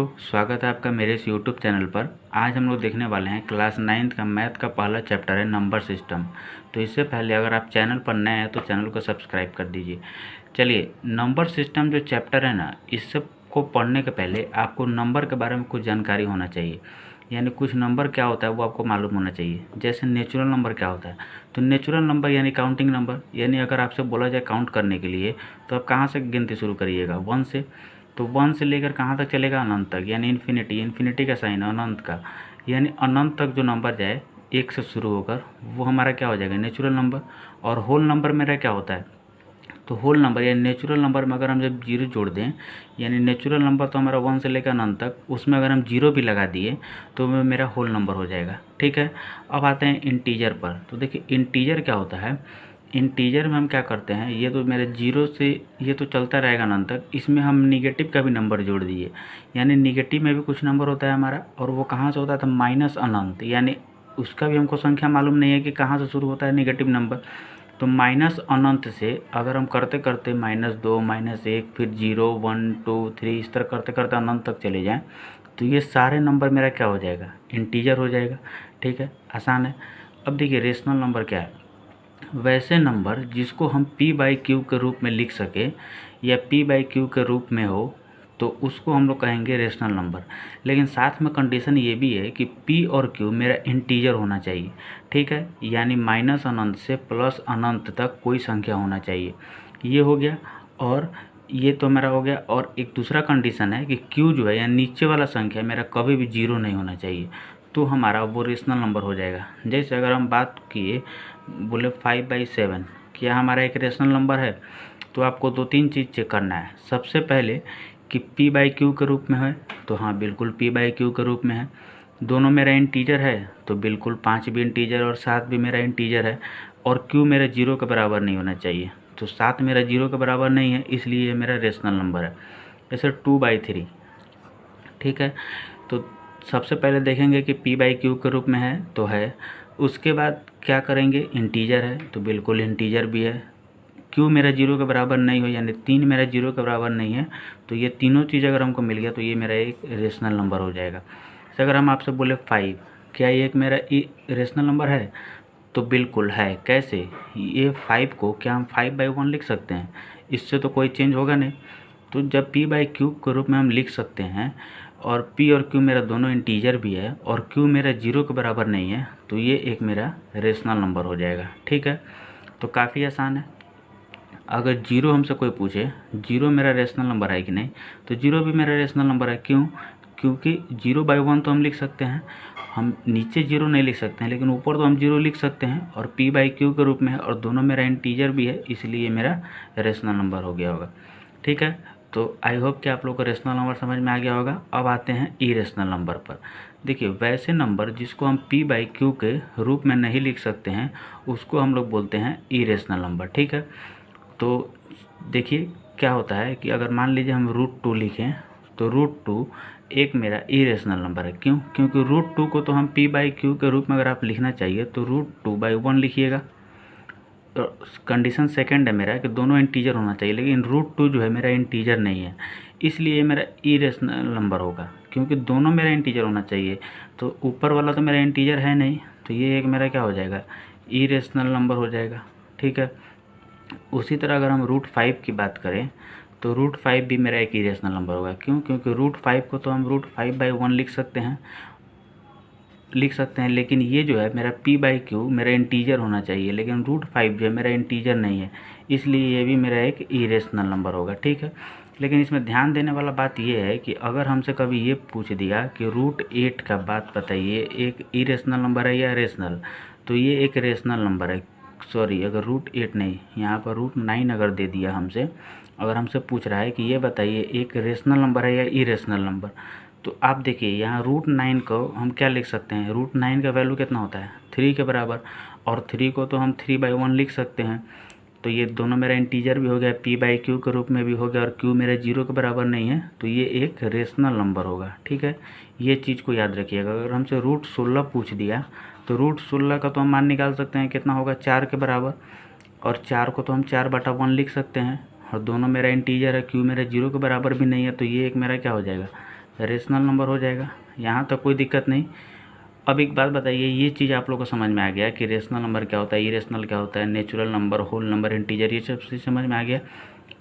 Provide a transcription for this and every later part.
स्वागत है आपका मेरे इस यूट्यूब चैनल पर। आज हम लोग देखने वाले हैं क्लास 9th का मैथ का पहला चैप्टर है नंबर सिस्टम। तो इससे पहले अगर आप चैनल पर नए हैं तो चैनल को सब्सक्राइब कर दीजिए। चलिए, नंबर सिस्टम जो चैप्टर है ना, इस सब को पढ़ने के पहले आपको नंबर के बारे में कुछ जानकारी होना चाहिए। यानी कुछ नंबर क्या होता है वो आपको मालूम होना चाहिए। जैसे नेचुरल नंबर क्या होता है, तो नेचुरल नंबर यानी काउंटिंग नंबर, यानी अगर आपसे बोला जाए काउंट करने के लिए तो आप कहाँ से गिनती शुरू करिएगा, 1 से। तो 1 से लेकर कहाँ तक चलेगा, अनंत तक, यानी इन्फिनिटी। इन्फिनिटी का साइन अनंत का, यानी अनंत तक जो नंबर जाए 1 से शुरू होकर, वो हमारा क्या हो जाएगा, नेचुरल नंबर। और होल नंबर मेरा क्या होता है, तो होल नंबर यानी नेचुरल नंबर में अगर हम जब जीरो जोड़ दें, यानी नेचुरल नंबर तो हमारा 1 से लेकर अनंत तक, उसमें अगर हम जीरो भी लगा दिए तो वो मेरा होल नंबर हो जाएगा। ठीक है, अब आते हैं इंटीजर पर। तो देखिए इंटीजर क्या होता है, इंटीजर में हम क्या करते हैं, ये तो मेरे जीरो से ये तो चलता रहेगा अनंत तक, इसमें हम निगेटिव का भी नंबर जोड़ दिए। यानी निगेटिव में भी कुछ नंबर होता है हमारा, और वो कहाँ से होता था, माइनस अनंत, यानी उसका भी हमको संख्या मालूम नहीं है कि कहाँ से शुरू होता है निगेटिव नंबर। तो माइनस अनंत से अगर हम करते करते -2 -1 फिर 0 1 2 3 इस तरह करते करते अनंत तक चले जाएं, तो ये सारे नंबर मेरा क्या हो जाएगा, इंटीजर हो जाएगा। ठीक है, आसान है। अब देखिए रेशनल नंबर क्या है, वैसे नंबर जिसको हम p/q के रूप में लिख सके या p/q के रूप में हो, तो उसको हम लोग कहेंगे रेशनल नंबर। लेकिन साथ में कंडीशन ये भी है कि p और q मेरा इंटीजर होना चाहिए। ठीक है, यानी माइनस अनंत से प्लस अनंत तक कोई संख्या होना चाहिए। ये हो गया, और ये तो मेरा हो गया। और एक दूसरा कंडीशन है कि q जो है या नीचे वाला संख्या मेरा कभी भी जीरो नहीं होना चाहिए, तो हमारा वो रेशनल नंबर हो जाएगा। जैसे अगर हम बात किए, बोले 5/7 क्या हमारा एक रेशनल नंबर है, तो आपको 2-3 चीज़ चेक करना है। सबसे पहले कि p/q के रूप में है, तो हाँ बिल्कुल p/q के रूप में है। दोनों मेरा इंटीजर है, तो बिल्कुल 5 भी इंटीजर और 7 भी मेरा इंटीजर है। और q मेरा जीरो के बराबर नहीं होना चाहिए, तो 7 मेरा जीरो के बराबर नहीं है, इसलिए ये मेरा रेशनल नंबर है। जैसे 2/3। ठीक है, तो सबसे पहले देखेंगे कि p/q के रूप में है तो है। उसके बाद क्या करेंगे, इंटीजर है तो बिल्कुल इंटीजर भी है। q मेरा जीरो के बराबर नहीं हो, यानी 3 मेरा जीरो के बराबर नहीं है, तो ये तीनों चीज़ अगर हमको मिल गया तो ये मेरा एक रेशनल नंबर हो जाएगा। जैसे अगर हम आपसे बोले 5, क्या ये एक मेरा रेशनल नंबर है, तो बिल्कुल है। कैसे, ये 5 को क्या हम 5/1 लिख सकते हैं, इससे तो कोई चेंज होगा नहीं। तो जब p/q के रूप में हम लिख सकते हैं, और p और q मेरा दोनों इंटीजर भी है, और q मेरा जीरो के बराबर नहीं है, तो ये एक मेरा रेशनल नंबर हो जाएगा। ठीक है, तो काफ़ी आसान है। अगर जीरो हमसे कोई पूछे जीरो मेरा रेशनल नंबर है कि नहीं, तो जीरो भी मेरा रेशनल नंबर है। क्यों, क्योंकि 0/1 तो हम लिख सकते हैं, हम नीचे जीरो नहीं लिख सकते हैं, लेकिन ऊपर तो हम जीरो लिख सकते हैं, और p/q के रूप में है, और दोनों मेरा इंटीजर भी है, इसलिए मेरा रेशनल नंबर हो गया होगा। ठीक है, तो आई होप कि आप लोग को रेशनल नंबर समझ में आ गया होगा। अब आते हैं इरेशनल नंबर पर। देखिए वैसे नंबर जिसको हम p/q के रूप में नहीं लिख सकते हैं, उसको हम लोग बोलते हैं इरेशनल नंबर। ठीक है, तो देखिए क्या होता है कि अगर मान लीजिए हम √2 लिखें, तो √2 एक मेरा इरेशनल नंबर है। क्यों, क्योंकि √2 को तो हम p/q के रूप में अगर आप लिखना चाहिए तो √2/1 लिखिएगा। तो कंडीशन सेकंड है मेरा कि दोनों इंटीजर होना चाहिए, लेकिन √2 जो है मेरा इंटीजर नहीं है, इसलिए ये मेरा इरेशनल नंबर होगा। क्योंकि दोनों मेरा इंटीजर होना चाहिए, तो ऊपर वाला तो मेरा इंटीजर है नहीं, तो ये एक मेरा क्या हो जाएगा, इरेशनल नंबर हो जाएगा। ठीक है, उसी तरह अगर हम √5 की बात करें, तो √5 भी मेरा एक इरेशनल नंबर होगा। क्यों, क्योंकि √5 को तो हम √5/1 लिख सकते हैं, लेकिन ये जो है मेरा p/q मेरा इंटीजर होना चाहिए, लेकिन √5 जो है मेरा इंटीजर नहीं है, इसलिए ये भी मेरा एक इरेशनल नंबर होगा। ठीक है, लेकिन इसमें ध्यान देने वाला बात ये है कि अगर हमसे कभी ये पूछ दिया कि √8 का बात बताइए, एक इरेशनल नंबर है या रेशनल, तो ये एक रेशनल नंबर है। सॉरी, अगर √8 नहीं, यहाँ पर √9 अगर दे दिया हमसे, अगर हमसे पूछ रहा है कि ये बताइए एक रेशनल नंबर है या इरेशनल नंबर, तो आप देखिए यहाँ √9 को हम क्या लिख सकते हैं, √9 का वैल्यू कितना होता है, 3 के बराबर, और 3 को तो हम 3/1 लिख सकते हैं। तो ये दोनों मेरा इंटीजर भी हो गया, p/q के रूप में भी हो गया, और q मेरा जीरो के बराबर नहीं है, तो ये एक रेशनल नंबर होगा। ठीक है, ये चीज़ को याद रखिएगा। अगर हमसे √16 पूछ दिया, तो √16 का तो हम मान निकाल सकते हैं कितना होगा, 4 के बराबर, और 4 को तो हम 4/1 लिख सकते हैं, और दोनों मेरा इंटीजर है, q मेरा जीरो के बराबर भी नहीं है, तो ये एक मेरा क्या हो जाएगा, रेशनल नंबर हो जाएगा। यहाँ तक कोई दिक्कत नहीं। अब एक बात बताइए, ये चीज़ आप लोग को समझ में आ गया कि रेशनल नंबर क्या होता है, इरेशनल क्या होता है, natural number, whole number, integer, ये सब चीज़ समझ में आ गया।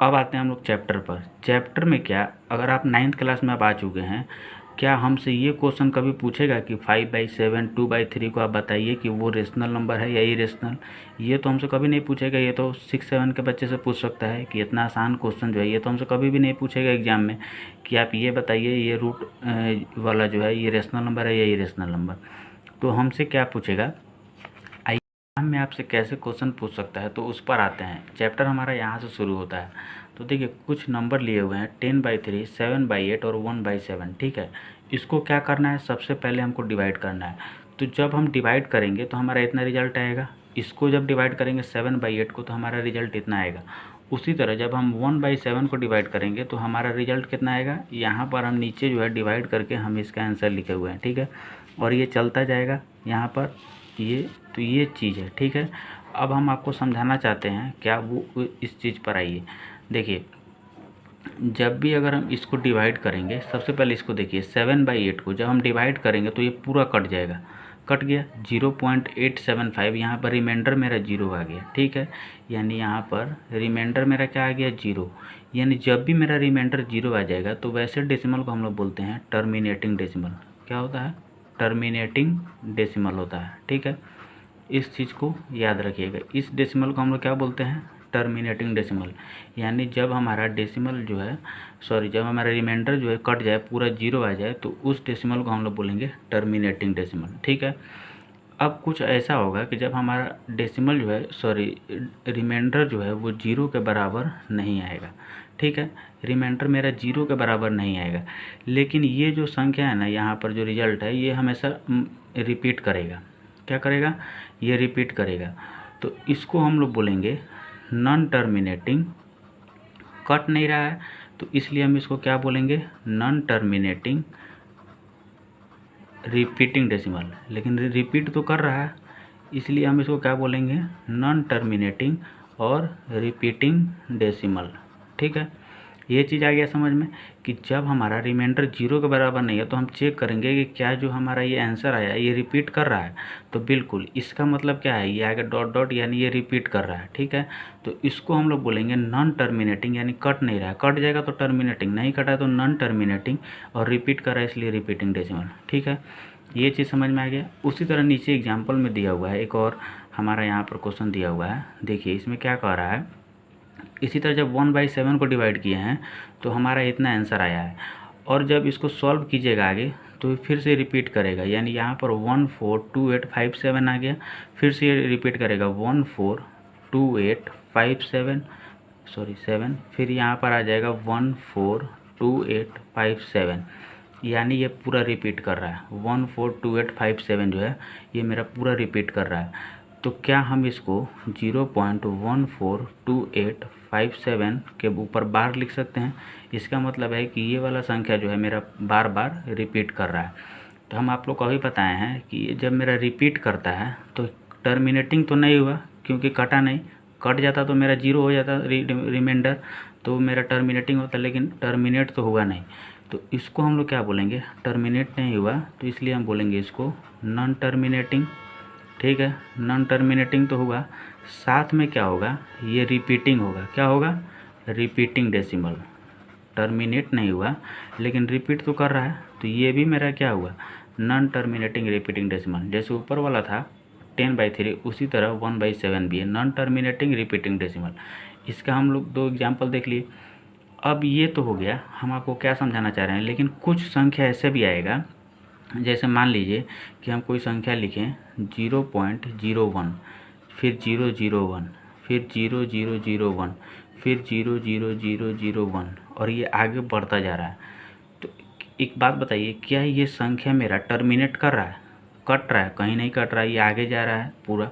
अब आते हैं हम लोग चैप्टर पर। चैप्टर में क्या, अगर आप 9th क्लास में आप आ चुके हैं, क्या हमसे ये क्वेश्चन कभी पूछेगा कि 5/7 2/3 को आप बताइए कि वो रेशनल नंबर है या इरेशनल? ये तो हमसे कभी नहीं पूछेगा। ये तो 6-7 के बच्चे से पूछ सकता है कि इतना आसान क्वेश्चन जो है ये तो हमसे कभी भी नहीं पूछेगा एग्जाम में कि आप ये बताइए ये रूट वाला जो है ये रेशनल नंबर है या इरेशनल नंबर। तो हमसे क्या पूछेगा, एग्जाम में आपसे कैसे क्वेश्चन पूछ सकता है, तो उस पर आते हैं। चैप्टर हमारा यहाँ से शुरू होता है। तो देखिए कुछ नंबर लिए हुए हैं 10/3, 7/8 और 1/7। ठीक है, इसको क्या करना है, सबसे पहले हमको डिवाइड करना है। तो जब हम डिवाइड करेंगे तो हमारा इतना रिजल्ट आएगा। इसको जब डिवाइड करेंगे 7/8 को तो हमारा रिजल्ट इतना आएगा। उसी तरह जब हम 1/7 को डिवाइड करेंगे तो हमारा रिजल्ट कितना आएगा। यहाँ पर हम नीचे जो है डिवाइड करके हम इसका आंसर लिखे हुए हैं। ठीक है, और ये चलता जाएगा यहाँ पर ये, तो ये चीज़ है। ठीक है, अब हम आपको समझाना चाहते हैं क्या, वो इस चीज़ पर आइए। देखिए जब भी अगर हम इसको डिवाइड करेंगे, सबसे पहले इसको देखिए 7/8 को जब हम डिवाइड करेंगे तो ये पूरा कट जाएगा। कट गया 0.875, यहाँ पर रिमाइंडर मेरा 0 आ गया। ठीक है, यानी यहाँ पर रिमाइंडर मेरा क्या आ गया 0। यानी जब भी मेरा रिमाइंडर 0 आ जाएगा तो वैसे डेसिमल को हम लोग बोलते हैं टर्मिनेटिंग डेसिमल। क्या होता है, टर्मिनेटिंग डेसिमल होता है। ठीक है, इस चीज़ को याद रखिएगा। इस डेसिमल को हम लोग क्या बोलते हैं, टर्मिनेटिंग डेसिमल। यानी जब हमारा डेसिमल जो है, जब हमारा रिमाइंडर जो है कट जाए, पूरा 0 आ जाए, तो उस डेसिमल को हम लोग बोलेंगे टर्मिनेटिंग डेसिमल। ठीक है, अब कुछ ऐसा होगा कि जब हमारा डेसिमल जो है रिमाइंडर जो है वो 0 के बराबर नहीं आएगा। ठीक है, रिमाइंडर मेरा 0 के बराबर नहीं आएगा, लेकिन ये जो संख्या है ना, यहाँ पर जो रिजल्ट है ये हमेशा रिपीट करेगा। क्या करेगा, ये रिपीट करेगा। तो इसको हम लोग बोलेंगे नॉन टर्मिनेटिंग। कट नहीं रहा है तो इसलिए हम इसको क्या बोलेंगे, नॉन टर्मिनेटिंग रिपीटिंग डेसिमल। लेकिन रिपीट तो कर रहा है, इसलिए हम इसको क्या बोलेंगे, नॉन टर्मिनेटिंग और रिपीटिंग डेसिमल। ठीक है, ये चीज़ आ गया समझ में कि जब हमारा रिमाइंडर 0 के बराबर नहीं है तो हम चेक करेंगे कि क्या जो हमारा ये आंसर आया ये रिपीट कर रहा है। तो बिल्कुल इसका मतलब क्या है, ये आगे डॉट डॉट, यानी ये रिपीट कर रहा है। ठीक है, तो इसको हम लोग बोलेंगे नॉन टर्मिनेटिंग, यानी कट नहीं रहा है। कट जाएगा तो टर्मिनेटिंग, नहीं कटा है तो नॉन टर्मिनेटिंग, और रिपीट कर रहा है इसलिए रिपीटिंग डेसिमल। ठीक है, ये चीज़ समझ में आ गया। उसी तरह नीचे एग्जाम्पल में दिया हुआ है एक और हमारा यहाँ पर क्वेश्चन दिया हुआ है। देखिए इसमें क्या कह रहा है, इसी तरह जब 1/7 को डिवाइड किए हैं तो हमारा इतना आंसर आया है, और जब इसको सॉल्व कीजिएगा आगे तो फिर से रिपीट करेगा। यानी यहाँ पर 142857 आ गया, फिर से ये रिपीट करेगा 142857 7, फिर यहाँ पर आ जाएगा 142857, यानी ये पूरा रिपीट कर रहा है। 142857 जो है ये मेरा पूरा रिपीट कर रहा है। तो क्या हम इसको 0.142857 के ऊपर बार लिख सकते हैं। इसका मतलब है कि ये वाला संख्या जो है मेरा बार बार रिपीट कर रहा है। तो हम आप लोग को अभी बताए हैं कि जब मेरा रिपीट करता है तो टर्मिनेटिंग तो नहीं हुआ क्योंकि कटा नहीं। कट जाता तो मेरा 0 हो जाता रिमाइंडर, तो मेरा टर्मिनेटिंग होता, लेकिन टर्मिनेट तो हुआ नहीं। तो इसको हम लोग क्या बोलेंगे, टर्मिनेट नहीं हुआ तो इसलिए हम बोलेंगे इसको नॉन टर्मिनेटिंग। ठीक है, नॉन टर्मिनेटिंग तो हुआ, साथ में क्या होगा, ये रिपीटिंग होगा। क्या होगा, रिपीटिंग डेसिमल। टर्मिनेट नहीं हुआ लेकिन रिपीट तो कर रहा है, तो ये भी मेरा क्या हुआ, नॉन टर्मिनेटिंग रिपीटिंग डेसिमल। जैसे ऊपर वाला था 10/3, उसी तरह 1/7 भी है, नॉन टर्मिनेटिंग रिपीटिंग डेसिमल। इसका हम लोग 2 एग्जाम्पल देख लिए। अब ये तो हो गया, हम आपको क्या समझाना चाह रहे हैं, लेकिन कुछ संख्या ऐसे भी आएगा, जैसे मान लीजिए कि हम कोई संख्या लिखें 0.01, फिर 001, फिर 0001, फिर 00001, और ये आगे बढ़ता जा रहा है। तो एक बात बताइए, क्या ये संख्या मेरा टर्मिनेट कर रहा है, कट रहा है, कहीं नहीं कट रहा है, ये आगे जा रहा है पूरा।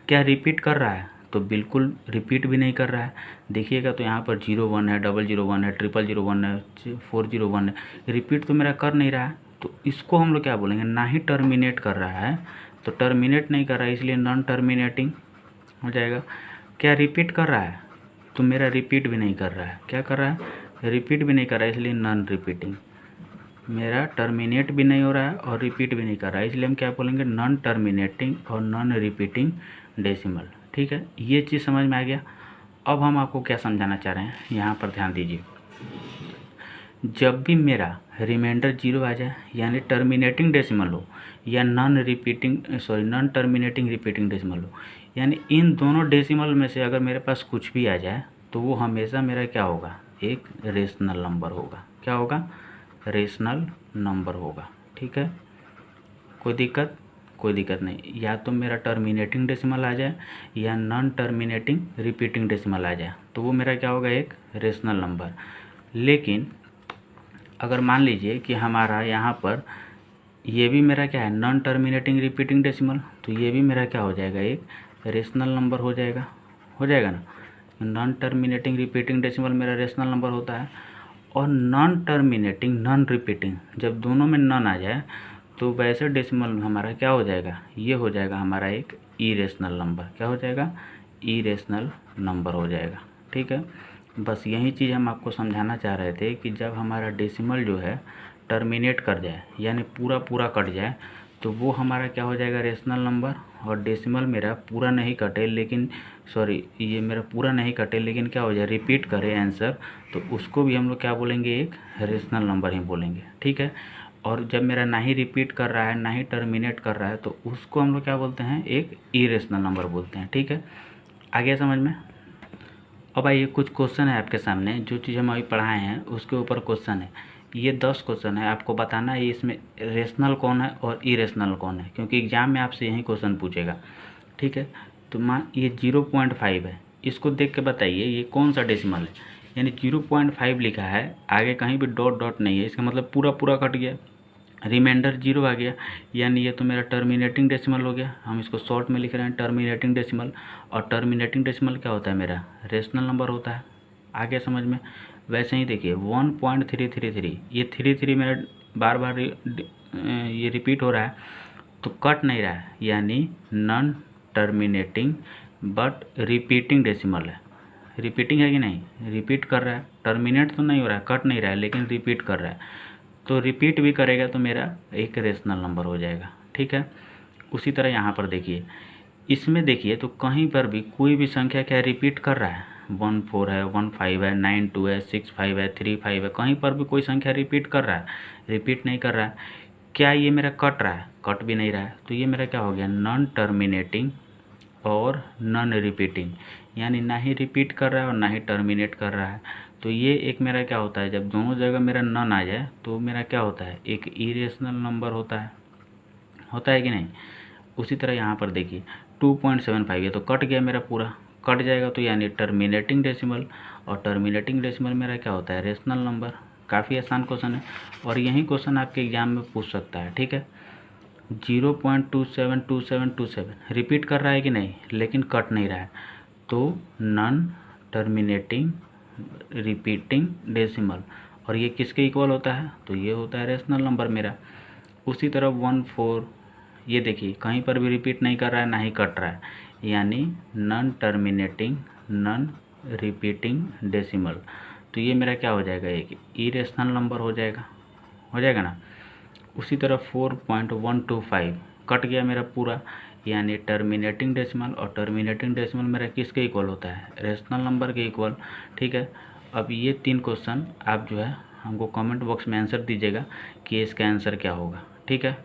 क्या रिपीट कर रहा है, तो बिल्कुल रिपीट भी नहीं कर रहा है। देखिएगा तो यहाँ पर 01 है, 001 है, 0001 है, 401 है, रिपीट तो मेरा कर नहीं रहा है। तो इसको हम लोग क्या बोलेंगे, ना ही टर्मिनेट कर रहा है, तो टर्मिनेट नहीं कर रहा है इसलिए नॉन टर्मिनेटिंग हो जाएगा। क्या रिपीट कर रहा है, तो मेरा रिपीट भी नहीं कर रहा है। क्या कर रहा है, रिपीट भी नहीं कर रहा है, इसलिए नॉन रिपीटिंग। मेरा टर्मिनेट भी नहीं हो रहा है और रिपीट भी नहीं कर रहा है, इसलिए हम क्या बोलेंगे, नॉन टर्मिनेटिंग और नॉन रिपीटिंग डेसिमल। ठीक है, ये चीज़ समझ में आ गया। अब हम आपको क्या समझाना चाह रहे हैं, यहाँ पर ध्यान दीजिए। जब भी मेरा रिमाइंडर 0 आ जाए, यानी टर्मिनेटिंग डेसिमल हो या नॉन टर्मिनेटिंग रिपीटिंग डेसिमल हो, यानी इन दोनों डेसिमल में से अगर मेरे पास कुछ भी आ जाए तो वो हमेशा मेरा क्या होगा, एक रेशनल नंबर होगा। क्या होगा, रेशनल नंबर होगा। ठीक है, कोई दिक्कत नहीं। या तो मेरा टर्मिनेटिंग डेसिमल आ जाए या नॉन टर्मिनेटिंग रिपीटिंग डेसिमल आ जाए तो वो मेरा क्या होगा, एक रेशनल नंबर। लेकिन अगर मान लीजिए कि हमारा यहाँ पर ये भी मेरा क्या है, नॉन टर्मिनेटिंग रिपीटिंग डेसिमल, तो ये भी मेरा क्या हो जाएगा, एक रेशनल नंबर हो जाएगा ना। नॉन टर्मिनेटिंग रिपीटिंग डेसिमल मेरा रेशनल नंबर होता है, और नॉन टर्मिनेटिंग नॉन रिपीटिंग जब दोनों में नॉन आ जाए तो वैसे डेसिमल हमारा क्या हो जाएगा, ये हो जाएगा हमारा एक इरेशनल नंबर। क्या हो जाएगा, इरेशनल नंबर हो जाएगा। ठीक है, बस यही चीज़ हम आपको समझाना चाह रहे थे कि जब हमारा डेसिमल जो है टर्मिनेट कर जाए, यानी पूरा कट जाए, तो वो हमारा क्या हो जाएगा, रेशनल नंबर। और डेसिमल मेरा पूरा नहीं कटे लेकिन ये मेरा पूरा नहीं कटे लेकिन क्या हो जाए, रिपीट करे आंसर, तो उसको भी हम लोग क्या बोलेंगे, एक रेशनल नंबर ही बोलेंगे। ठीक है, और जब मेरा ना ही रिपीट कर रहा है ना ही टर्मिनेट कर रहा है तो उसको हम लोग क्या बोलते हैं, एक इरेशनल नंबर बोलते हैं। ठीक है, आ गया समझ में। अब आइए, कुछ क्वेश्चन है आपके सामने, जो चीज़ हम अभी पढ़ाए हैं उसके ऊपर क्वेश्चन है। ये 10 क्वेश्चन है, आपको बताना है इसमें रेशनल कौन है और इरेशनल कौन है, क्योंकि एग्जाम में आपसे यही क्वेश्चन पूछेगा। ठीक है, तो मान ये 0.5 है, इसको देख के बताइए ये कौन सा डेसिमल है। यानी 0.5 लिखा है, आगे कहीं भी डॉट नहीं है, इसका मतलब पूरा कट गया, रिमाइंडर 0 आ गया, यानी ये तो मेरा टर्मिनेटिंग डेसिमल हो गया। हम इसको शॉर्ट में लिख रहे हैं टर्मिनेटिंग डेसिमल, और टर्मिनेटिंग डेसिमल क्या होता है, मेरा रेशनल नंबर होता है। आ गया समझ में। वैसे ही देखिए 1.333, ये 33 मेरा बार ये रिपीट हो रहा है तो कट नहीं रहा है, यानी non terminating but repeating decimal है। रिपीटिंग है कि नहीं, रिपीट कर रहा है, टर्मिनेट तो नहीं हो रहा है, कट नहीं रहा है, लेकिन रिपीट कर रहा है, तो रिपीट भी करेगा तो मेरा एक रेशनल नंबर हो जाएगा। ठीक है, उसी तरह यहाँ पर देखिए, इसमें देखिए तो कहीं पर भी कोई भी संख्या क्या रिपीट कर रहा है, 14 है, 15 है, 92 है, 65 है, 35 है, कहीं पर भी कोई संख्या रिपीट कर रहा है, रिपीट नहीं कर रहा है। क्या ये मेरा कट रहा है, कट भी नहीं रहा है, तो ये मेरा क्या हो गया, नॉन टर्मिनेटिंग और नॉन रिपीटिंग, यानी ना ही रिपीट कर रहा है और ना ही टर्मिनेट कर रहा है। तो ये एक मेरा क्या होता है, जब दोनों जगह मेरा नॉन आ जाए तो मेरा क्या होता है, एक इरेशनल नंबर होता है कि नहीं। उसी तरह यहाँ पर देखिए 2.75, ये तो कट गया मेरा, पूरा कट जाएगा तो यानी टर्मिनेटिंग डेसिमल, और टर्मिनेटिंग डेसिमल मेरा क्या होता है, रेशनल नंबर। काफ़ी आसान क्वेश्चन है, और यही क्वेश्चन आपके एग्जाम में पूछ सकता है। ठीक है, 0.272727 रिपीट कर रहा है कि नहीं, लेकिन कट नहीं रहा है, तो नॉन टर्मिनेटिंग रिपीटिंग डेसिमल, और ये किसके इक्वल होता है, तो ये होता है रेशनल नंबर मेरा। उसी तरह 14, ये देखिए कहीं पर भी रिपीट नहीं कर रहा है ना ही कट रहा है, यानी non terminating non repeating decimal, तो ये मेरा क्या हो जाएगा, एक इरेशनल नंबर हो जाएगा ना। उसी तरह 4.125 कट गया मेरा पूरा, यानी टर्मिनेटिंग डेसिमल, और टर्मिनेटिंग डेसिमल मेरा किसके इक्वल होता है, रेशनल नंबर के इक्वल। ठीक है, अब ये 3 क्वेश्चन आप जो है हमको कमेंट बॉक्स में आंसर दीजिएगा कि इसका आंसर क्या होगा। ठीक है।